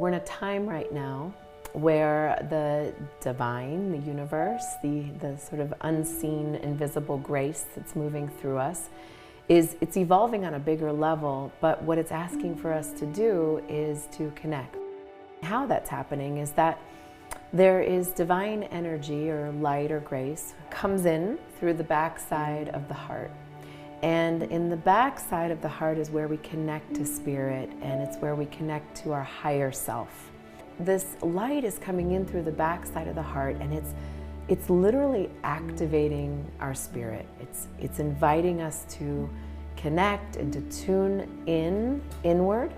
we're in a time right now where the divine, the universe, the sort of unseen, invisible grace that's moving through us, it's evolving on a bigger level, but what it's asking for us to do is to connect. How that's happening is that there is divine energy or light or grace comes in through the backside of the heart. And in the backside of the heart is where we connect to spirit, and it's where we connect to our higher self. This light is coming in through the backside of the heart, and it's literally activating our spirit. It's inviting us to connect and to tune inward,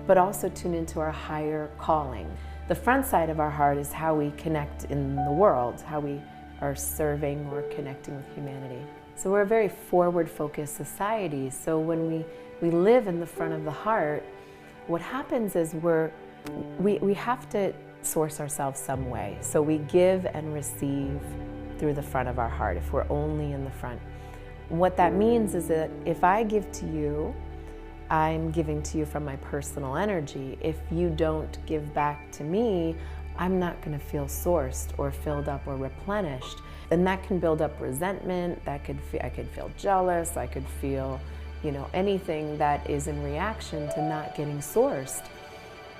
but also tune into our higher calling. The front side of our heart is how we connect in the world, how we are serving or connecting with humanity. So we're a very forward-focused society. So when we live in the front of the heart, what happens is we have to source ourselves some way. So we give and receive through the front of our heart if we're only in the front. What that means is that if I give to you, I'm giving to you from my personal energy. If you don't give back to me, I'm not going to feel sourced or filled up or replenished. And that can build up resentment. I could feel jealous. I could feel, anything that is in reaction to not getting sourced.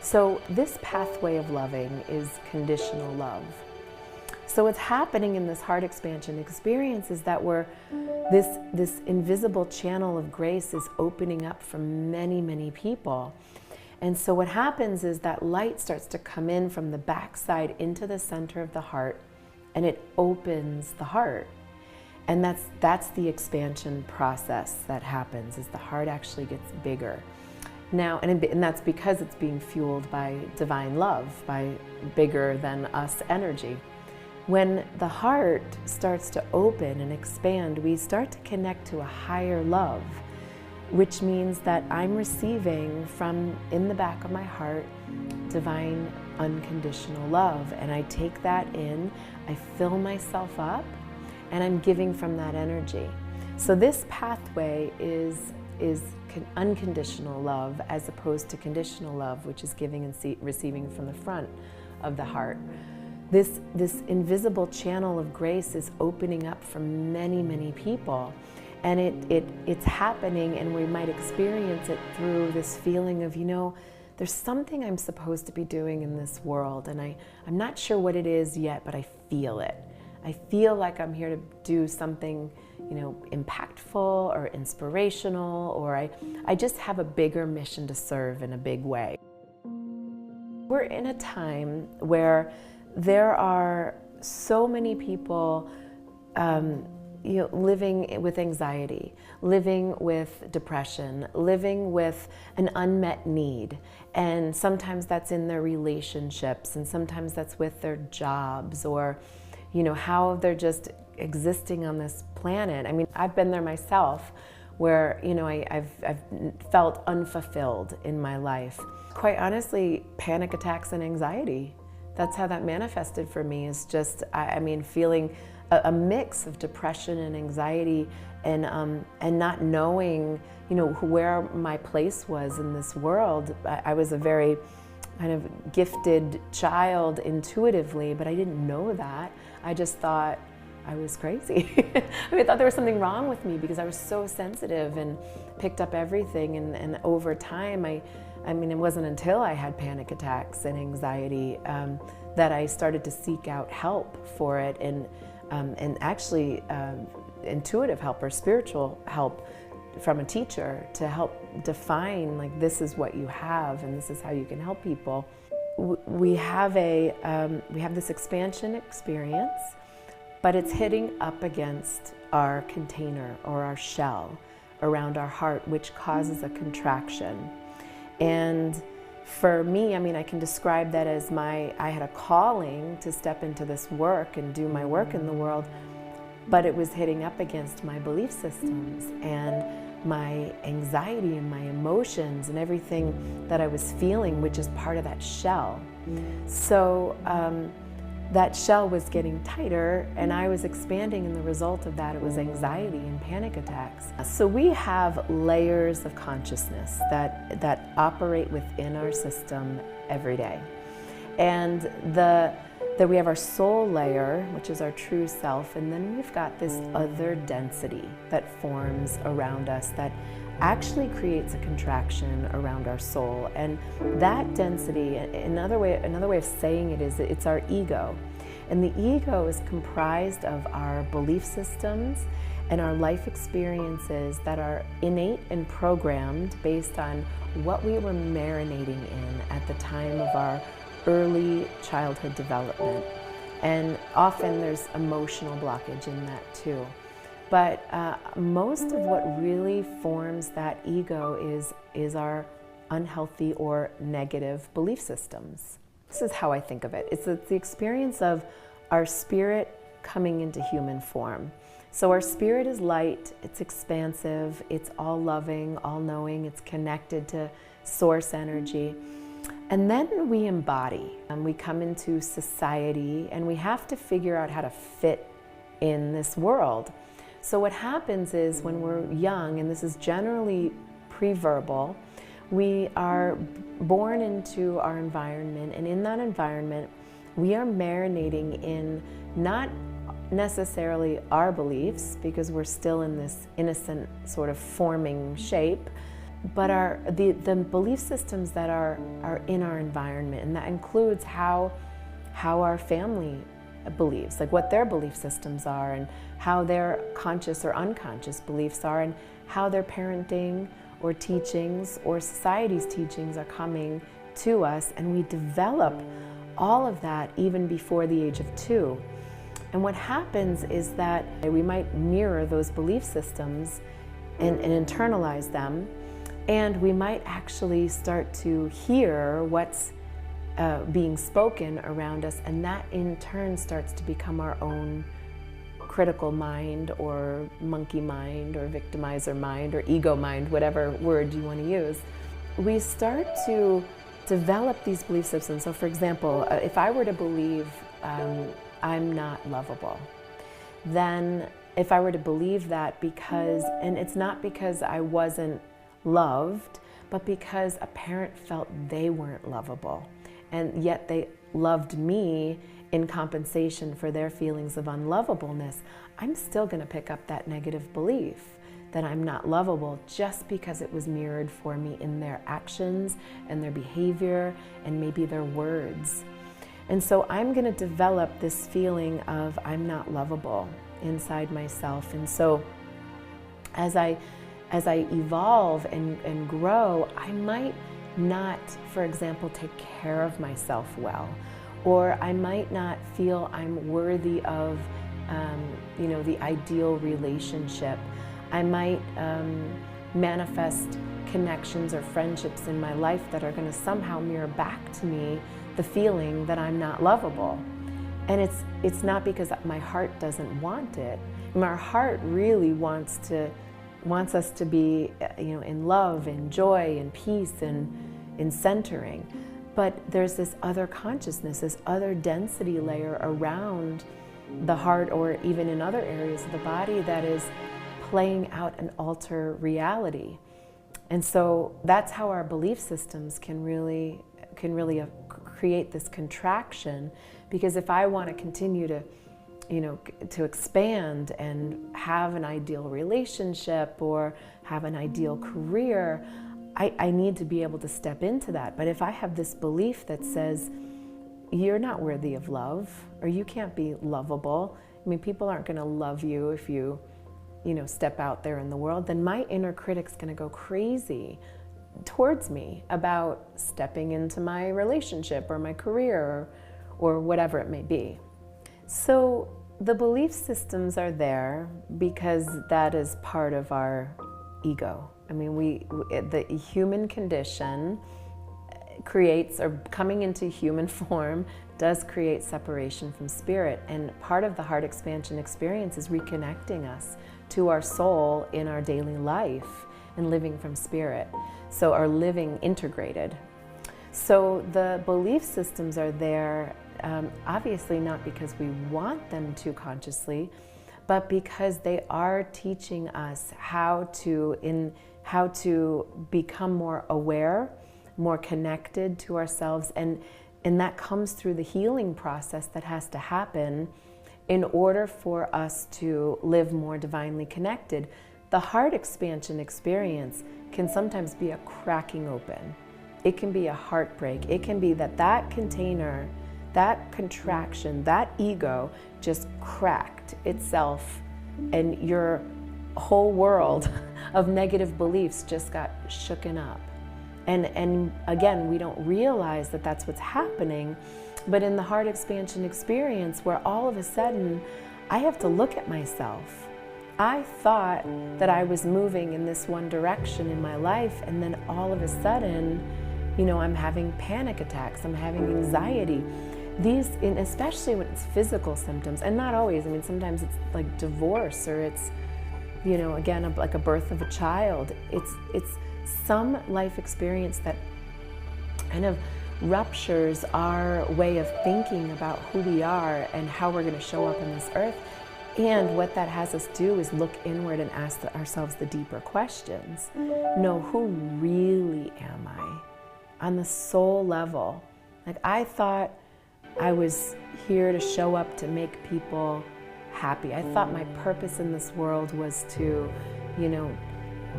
So this pathway of loving is conditional love. So what's happening in this heart expansion experience is that this invisible channel of grace is opening up for many, many people. And so what happens is that light starts to come in from the backside into the center of the heart, and it opens the heart. And that's the expansion process that happens, is the heart actually gets bigger. Now, and that's because it's being fueled by divine love, by bigger than us energy. When the heart starts to open and expand, we start to connect to a higher love, which means that I'm receiving from in the back of my heart divine unconditional love. And I take that in, I fill myself up, and I'm giving from that energy. So this pathway is unconditional love as opposed to conditional love, which is giving and receiving from the front of the heart. This invisible channel of grace is opening up for many, many people. And it's happening, and we might experience it through this feeling of, there's something I'm supposed to be doing in this world, and I'm not sure what it is yet, but I feel it. I feel like I'm here to do something, impactful or inspirational, or I just have a bigger mission to serve in a big way. We're in a time where there are so many people living with anxiety, living with depression, living with an unmet need. And sometimes that's in their relationships, and sometimes that's with their jobs, or how they're just existing on this planet. I mean, I've been there myself, where I've felt unfulfilled in my life. Quite honestly, panic attacks and anxiety. That's how that manifested for me, is just, feeling a mix of depression and anxiety, and not knowing, where my place was in this world. I was a very kind of gifted child intuitively, but I didn't know that. I just thought I was crazy. I thought there was something wrong with me because I was so sensitive and picked up everything. And over time, it wasn't until I had panic attacks and anxiety that I started to seek out help for it, and actually intuitive help or spiritual help from a teacher to help define, like, this is what you have and this is how you can help people. We have this expansion experience, but it's hitting up against our container or our shell around our heart, which causes a contraction. And for me, I can describe that as I had a calling to step into this work and do my work in the world, but it was hitting up against my belief systems and my anxiety and my emotions and everything that I was feeling, which is part of that shell. So that shell was getting tighter and I was expanding, and the result of that, it was anxiety and panic attacks. So we have layers of consciousness that operate within our system every day. And that we have our soul layer, which is our true self, and then we've got this other density that forms around us that actually creates a contraction around our soul. And that density, another way of saying it is, it's our ego. And the ego is comprised of our belief systems and our life experiences that are innate and programmed based on what we were marinating in at the time of our early childhood development. And often there's emotional blockage in that too. But most of what really forms that ego is our unhealthy or negative belief systems. This is how I think of it. It's the experience of our spirit coming into human form. So our spirit is light, it's expansive, it's all loving, all knowing, it's connected to source energy. And then we embody, and we come into society, and we have to figure out how to fit in this world. So what happens is when we're young, and this is generally pre-verbal, we are born into our environment, and in that environment, we are marinating in not necessarily our beliefs, because we're still in this innocent sort of forming shape, but the belief systems that are in our environment, and that includes how our family believes, like what their belief systems are, and how their conscious or unconscious beliefs are, and how their parenting or teachings or society's teachings are coming to us, and we develop all of that even before the age of 2. And what happens is that we might mirror those belief systems and internalize them, and we might actually start to hear what's being spoken around us, and that in turn starts to become our own critical mind, or monkey mind, or victimizer mind, or ego mind, whatever word you want to use. We start to develop these belief systems. So for example, if I were to believe I'm not lovable, then if I were to believe that and it's not because I wasn't loved, but because a parent felt they weren't lovable, and yet they loved me in compensation for their feelings of unlovableness, I'm still going to pick up that negative belief that I'm not lovable, just because it was mirrored for me in their actions and their behavior and maybe their words. And so I'm going to develop this feeling of I'm not lovable inside myself. And so as I evolve and grow, I might not, for example, take care of myself well, or I might not feel I'm worthy of, the ideal relationship. I might manifest connections or friendships in my life that are going to somehow mirror back to me the feeling that I'm not lovable. And it's not because my heart doesn't want it. My heart really wants us to be, in love and joy and peace and in centering. But there's this other consciousness, this other density layer around the heart, or even in other areas of the body, that is playing out an alter reality. And so that's how our belief systems can really create this contraction. Because if I want to continue to expand and have an ideal relationship or have an ideal career, I need to be able to step into that. But if I have this belief that says, you're not worthy of love, or you can't be lovable, people aren't going to love you if you step out there in the world, then my inner critic's going to go crazy towards me about stepping into my relationship or my career or whatever it may be. So the belief systems are there because that is part of our ego. The human condition creates, or coming into human form does create separation from spirit. And part of the heart expansion experience is reconnecting us to our soul in our daily life and living from spirit. So our living integrated. So the belief systems are there, obviously not because we want them to consciously, but because they are teaching us how to become more aware, more connected to ourselves, and that comes through the healing process that has to happen in order for us to live more divinely connected. The heart expansion experience can sometimes be a cracking open. It can be a heartbreak. It can be that container, that contraction, that ego just cracked itself, and your whole world of negative beliefs just got shooken up. And again, we don't realize that that's what's happening, but in the heart expansion experience, where all of a sudden I have to look at myself. I thought that I was moving in this one direction in my life, and then all of a sudden, I'm having panic attacks, I'm having anxiety. Especially when it's physical symptoms, and not always. Sometimes it's like divorce, or it's, again, like a birth of a child. It's some life experience that kind of ruptures our way of thinking about who we are and how we're going to show up in this earth. And what that has us do is look inward and ask ourselves the deeper questions. Who really am I? On the soul level. Like, I thought I was here to show up to make people happy. I thought my purpose in this world was to,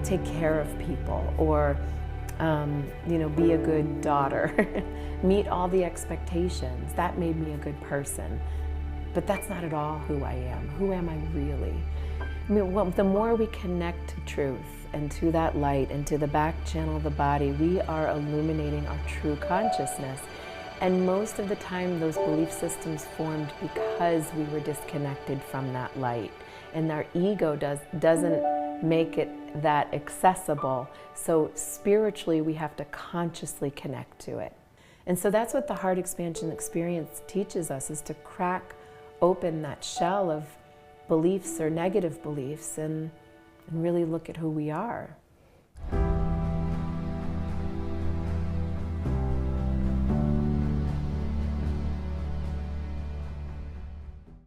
take care of people, or, be a good daughter, meet all the expectations. That made me a good person. But that's not at all who I am. Who am I really? The more we connect to truth and to that light and to the back channel of the body, we are illuminating our true consciousness. And most of the time, those belief systems formed because we were disconnected from that light. And our ego doesn't make it that accessible. So spiritually, we have to consciously connect to it. And so that's what the heart expansion experience teaches us, is to crack open that shell of beliefs or negative beliefs and really look at who we are.